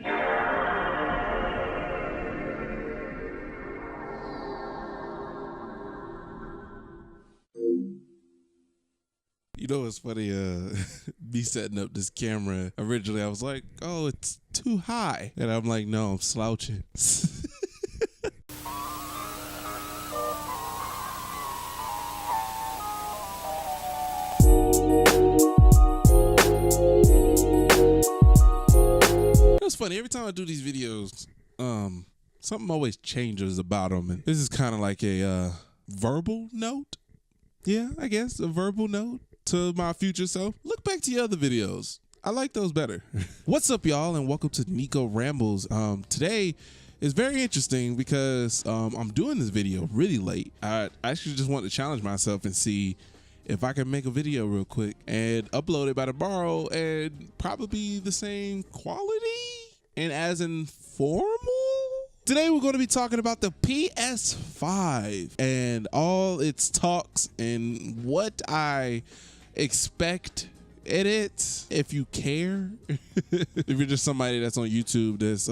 You know, it's funny, me setting up this camera. Originally, I was like, oh, it's too high. And I'm like, no, I'm slouching. It's funny, every time I do these videos, something always changes about them. And this is kind of like a verbal note. Yeah, I guess a verbal note to my future self. Look back to your other videos. I like those better. What's up, y'all, and welcome to Nico Rambles. Today is very interesting because I'm doing this video really late. I actually just want to challenge myself and see if I can make a video real quick and upload it by tomorrow and probably the same quality and as informal. Today we're going to be talking about the PS5 and all its talks and what I expect in it, if you care. If you're just somebody that's on YouTube that's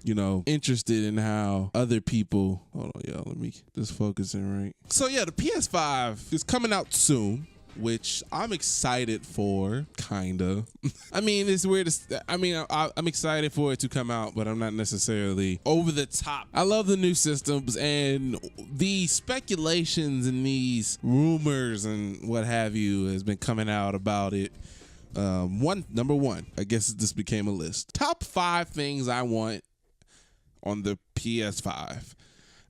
you know, interested in how other people, hold on y'all, let me just focus in right. So yeah, the PS5 is coming out soon, which I'm excited for, kinda. I mean, it's weird. I'm excited for it to come out, but I'm not necessarily over the top. I love the new systems and the speculations and these rumors and what have you has been coming out about it. Number one, I guess this became a list. Top 5 things I want on the PS5.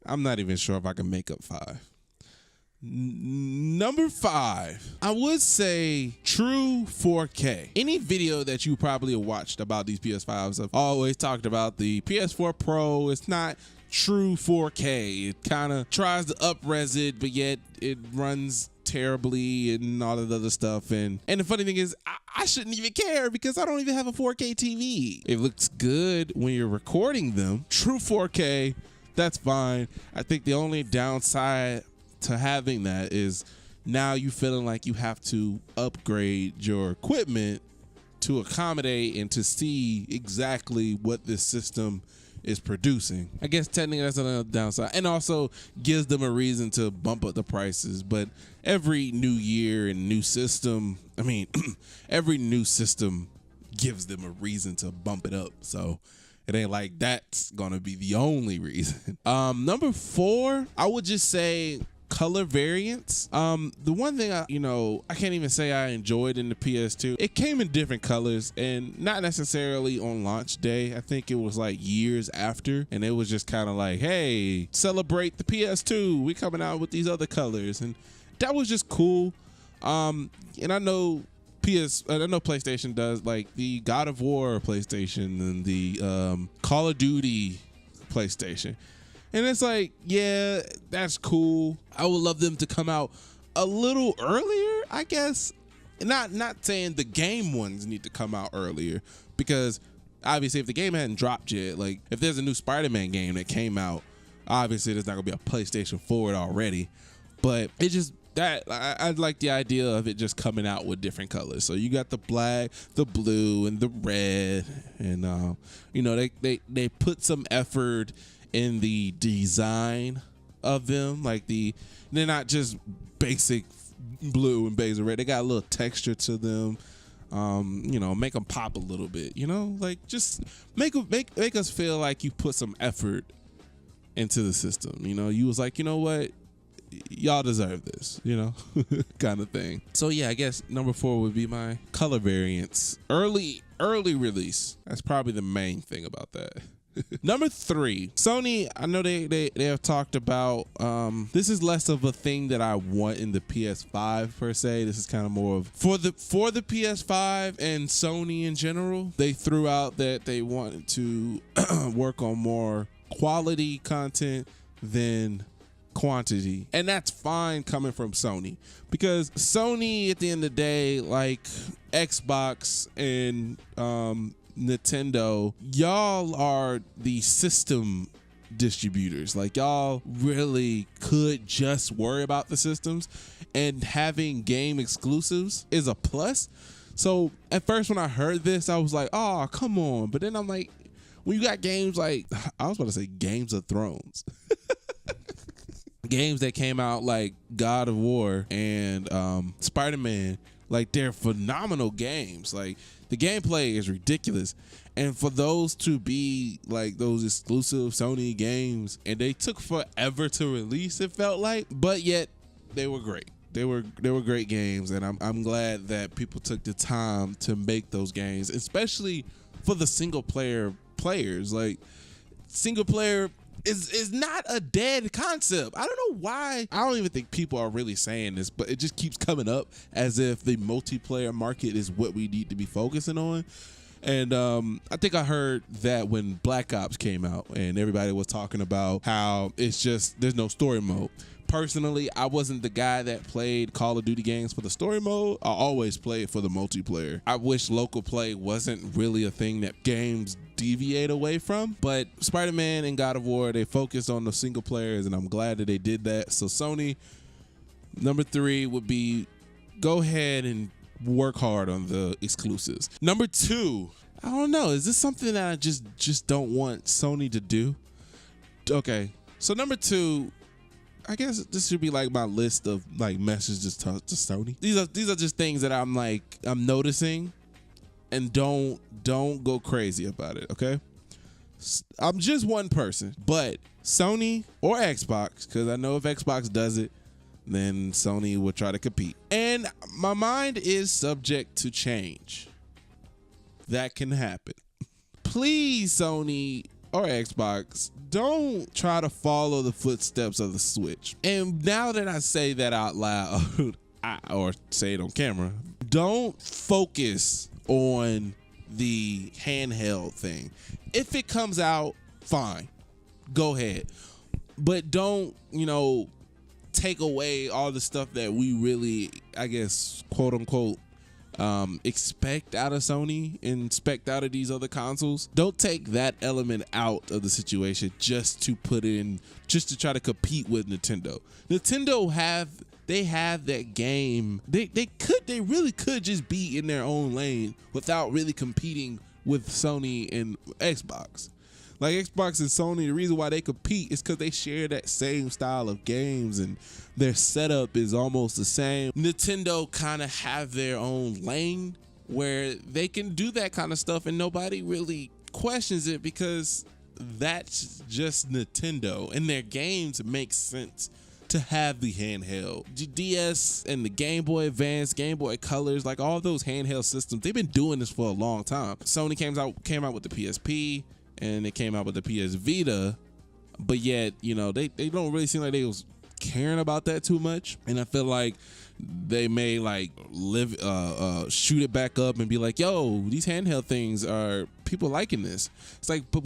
I'm not even sure if I can make up 5. Number 5, I would say true 4K. Any video that you probably watched about these PS5s have always talked about the PS4 Pro. It's not true 4K. It kind of tries to up-res it, but yet it runs terribly and all of the other stuff. And the funny thing is, I shouldn't even care because I don't even have a 4K TV. It looks good when you're recording them. True 4K, that's fine. I think the only downside to having that is now you feeling like you have to upgrade your equipment to accommodate and to see exactly what this system is producing. I guess technically that's another downside, and also gives them a reason to bump up the prices. But every new year and new system, I mean, every new system gives them a reason to bump it up. So it ain't like that's gonna be the only reason. Number 4, I would just say color variants. The one thing I can't even say I enjoyed in the PS2, it came in different colors and not necessarily on launch day. I think it was like years after, and it was just kind of like, hey, celebrate the PS2, we coming out with these other colors, and that was just cool. And I know PlayStation does like the God of War PlayStation and the Call of Duty PlayStation. And it's like, yeah, that's cool. I would love them to come out a little earlier, I guess. Not saying the game ones need to come out earlier, because obviously if the game hadn't dropped yet, like if there's a new Spider-Man game that came out, obviously there's not gonna be a PlayStation 4 already. But it just, I'd like the idea of it just coming out with different colors. So you got the black, the blue, and the red, and they put some effort in the design of them. Like they're not just basic blue and basic red. They got a little texture to them. Make them pop a little bit. Like just make us feel like you put some effort into the system. You was like, you know what, y'all deserve this. Kind of thing. So yeah, I guess number 4 would be my color variants. Early release. That's probably the main thing about that. Number 3, Sony. I know they have talked about this is less of a thing that I want in the PS5 per se. This is kind of more of for the PS5 and Sony in general. They threw out that they wanted to work on more quality content than quantity, and that's fine coming from Sony, because Sony at the end of the day, like Xbox and Nintendo, y'all are the system distributors. Like y'all really could just worry about the systems, and having game exclusives is a plus. So at first when I heard this, I was like, oh, come on. But then I'm like, when you got games like, I was about to say Games of Thrones. Games that came out like God of War and Spider-Man, like they're phenomenal games. Like the gameplay is ridiculous. And for those to be like those exclusive Sony games, and they took forever to release, it felt like, but yet they were great. They were great games, and I'm glad that people took the time to make those games, especially for the single player players. Like single player is not a dead concept. I don't know why. I don't even think people are really saying this, but it just keeps coming up as if the multiplayer market is what we need to be focusing on. And I think I heard that when Black Ops came out and everybody was talking about how it's just, there's no story mode. Personally, I wasn't the guy that played Call of Duty games for the story mode. I always played for the multiplayer. I wish local play wasn't really a thing that games deviate away from, but Spider-Man and God of War, they focused on the single players, and I'm glad that they did that. So Sony, number 3 would be, go ahead and work hard on the exclusives. Number 2, I don't know, is this something that I just don't want Sony to do? Okay, so number 2, I guess this should be like my list of like messages to Sony. These are just things that I'm noticing, and don't go crazy about it, okay? I'm just one person, but Sony or Xbox, because I know if Xbox does it, then Sony will try to compete. And my mind is subject to change. That can happen. Please, Sony or Xbox, don't try to follow the footsteps of the Switch. And now that I say that out loud, or say it on camera, don't focus on the handheld thing. If it comes out, fine, go ahead. But don't, take away all the stuff that we really, I guess, quote unquote, expect out of Sony and expect out of these other consoles. Don't take that element out of the situation just to try to compete with Nintendo. Nintendo have that game. They really could just be in their own lane without really competing with Sony and Xbox. Like Xbox and Sony, the reason why they compete is because they share that same style of games and their setup is almost the same. Nintendo kind of have their own lane where they can do that kind of stuff and nobody really questions it because that's just Nintendo, and their games make sense to have the handheld. DS and the Game Boy Advance, Game Boy Colors, like all those handheld systems, they've been doing this for a long time. Sony came out with the PSP, and they came out with the PS Vita, but yet, they don't really seem like they was caring about that too much. And I feel like they may shoot it back up and be like, yo, these handheld things are people liking this. It's like, but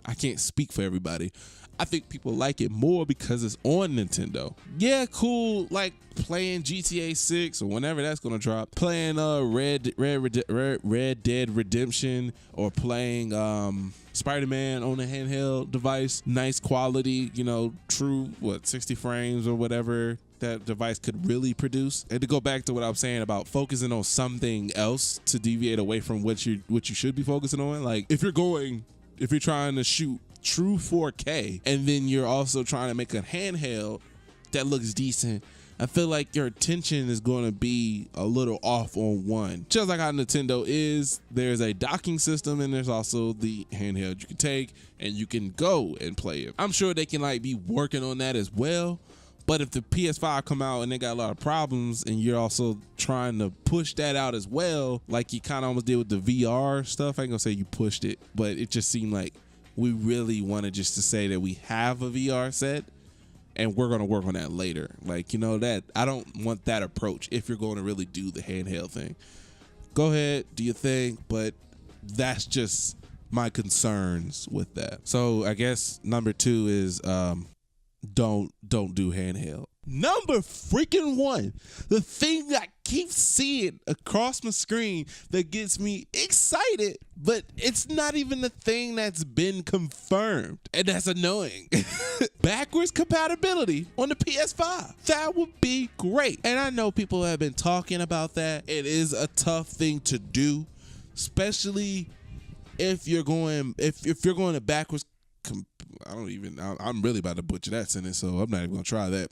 I can't speak for everybody. I think people like it more because it's on Nintendo. Yeah, cool, like playing GTA 6 or whenever that's gonna drop, playing Red Dead Redemption, or playing Spider-Man on a handheld device, nice quality, true 60 frames or whatever that device could really produce. And to go back to what I was saying about focusing on something else to deviate away from what you should be focusing on, like if you're trying to shoot true 4K and then you're also trying to make a handheld that looks decent, I feel like your attention is going to be a little off on one. Just like how Nintendo is, there's a docking system and there's also the handheld you can take and you can go and play it. I'm sure they can be working on that as well. But if the PS5 come out and they got a lot of problems and you're also trying to push that out as well, like you kind of almost did with the VR stuff, I ain't gonna say you pushed it, but it just seemed like we really wanted just to say that we have a VR set and we're going to work on that later. Like, that I don't want that approach if you're going to really do the handheld thing. Go ahead, do your thing, but that's just my concerns with that. So I guess number 2 is don't do handheld. Number freaking 1, the thing that I keep seeing across my screen that gets me excited, but it's not even the thing that's been confirmed, and that's annoying. Backwards compatibility on the PS5. That would be great. And I know people have been talking about that. It is a tough thing to do, especially if you're going to backwards, I'm really about to butcher that sentence, so I'm not even gonna try that.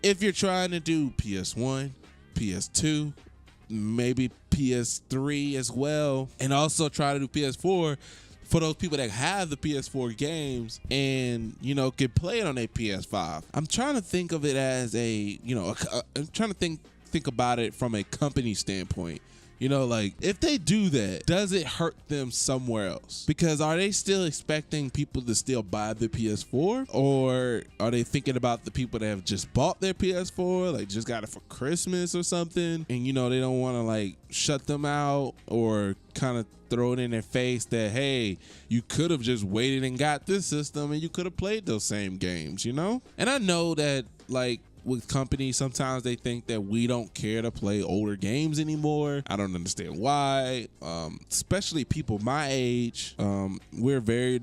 If you're trying to do PS1, PS2, maybe PS3 as well, and also try to do PS4 for those people that have the PS4 games and, you know, can play it on a PS5. I'm trying to think of it as I'm trying to think about it from a company standpoint. You know, like, if they do that, does it hurt them somewhere else? Because are they still expecting people to still buy the PS4? Or are they thinking about the people that have just bought their PS4, like just got it for Christmas or something? And, you know, they don't want to like shut them out or kind of throw it in their face that, hey, you could have just waited and got this system and you could have played those same games, you know? And I know that, like, with companies, sometimes they think that we don't care to play older games anymore. I don't understand why. Especially people my age. We're very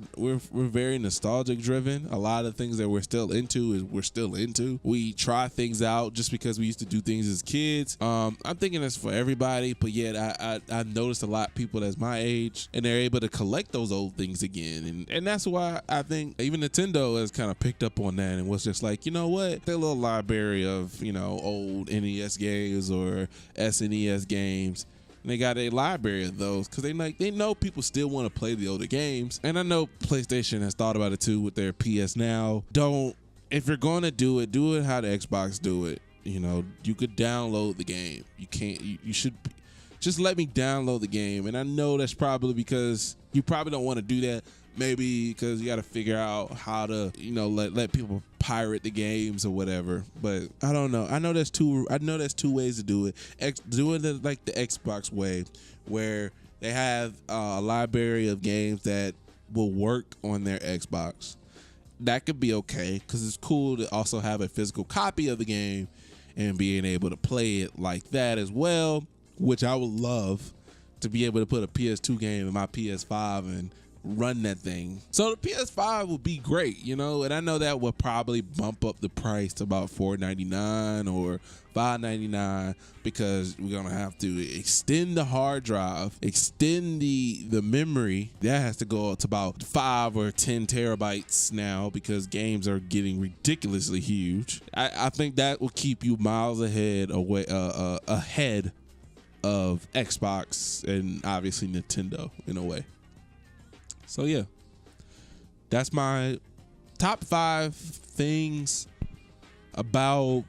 nostalgic driven. A lot of things that we're still into. We try things out just because we used to do things as kids. I'm thinking it's for everybody, but yet I noticed a lot of people that's my age and they're able to collect those old things again. And that's why I think even Nintendo has kind of picked up on that and was just like, you know what, their little library of, you know, old NES games or SNES games, and they got a library of those because they know people still want to play the older games. And I know PlayStation has thought about it too with their PS Now. If you're going to do it how the Xbox do it. You know, you could download the game. You should just let me download the game. And I know that's probably because you probably don't want to do that. Maybe because you got to figure out how to, you know, let people pirate the games or whatever. But I don't know. I know there's two ways to do it. Do it like the Xbox way, where they have a library of games that will work on their Xbox. That could be okay because it's cool to also have a physical copy of the game and being able to play it like that as well, which I would love to be able to put a PS2 game in my PS5 and run that thing. So the PS5 would be great, you know, and I know that will probably bump up the price to about $499 or $599 because we're gonna have to extend the hard drive, extend the memory. That has to go up to about 5 or 10 terabytes now because games are getting ridiculously huge. I think that will keep you miles ahead of Xbox and obviously Nintendo in a way. So yeah, that's my top 5 things about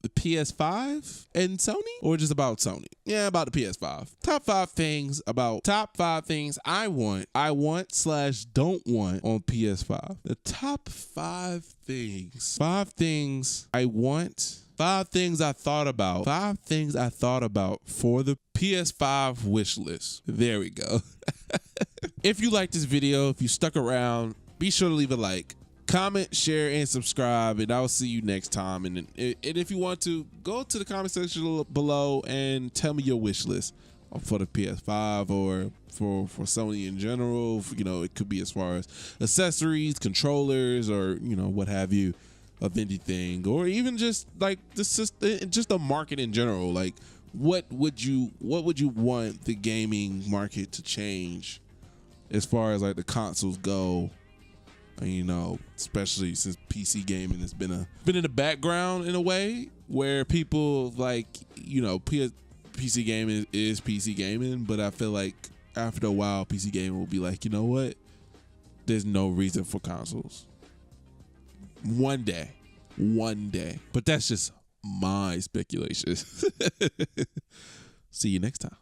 the PS5 and Sony, or just about Sony. Yeah, about the PS5. Top 5 things I want /don't want on PS5. The top 5 things. 5 things I want. 5 things I thought about. 5 things I thought about for the PS5 wish list. There we go. If you like this video, if you stuck around, be sure to leave a like, comment, share, and subscribe, and I'll see you next time. And if you want to, go to the comment section below and tell me your wish list for the PS5 or for Sony in general. You know, it could be as far as accessories, controllers, or, you know, what have you, of anything, or even just like just the market in general. Like, what would you want the gaming market to change as far as like the consoles go? And, you know, especially since PC gaming has been in the background in a way where people like, you know, PC gaming is PC gaming, but I feel like after a while PC gaming will be like, you know what, there's no reason for consoles. One day, but that's just my speculation. See you next time.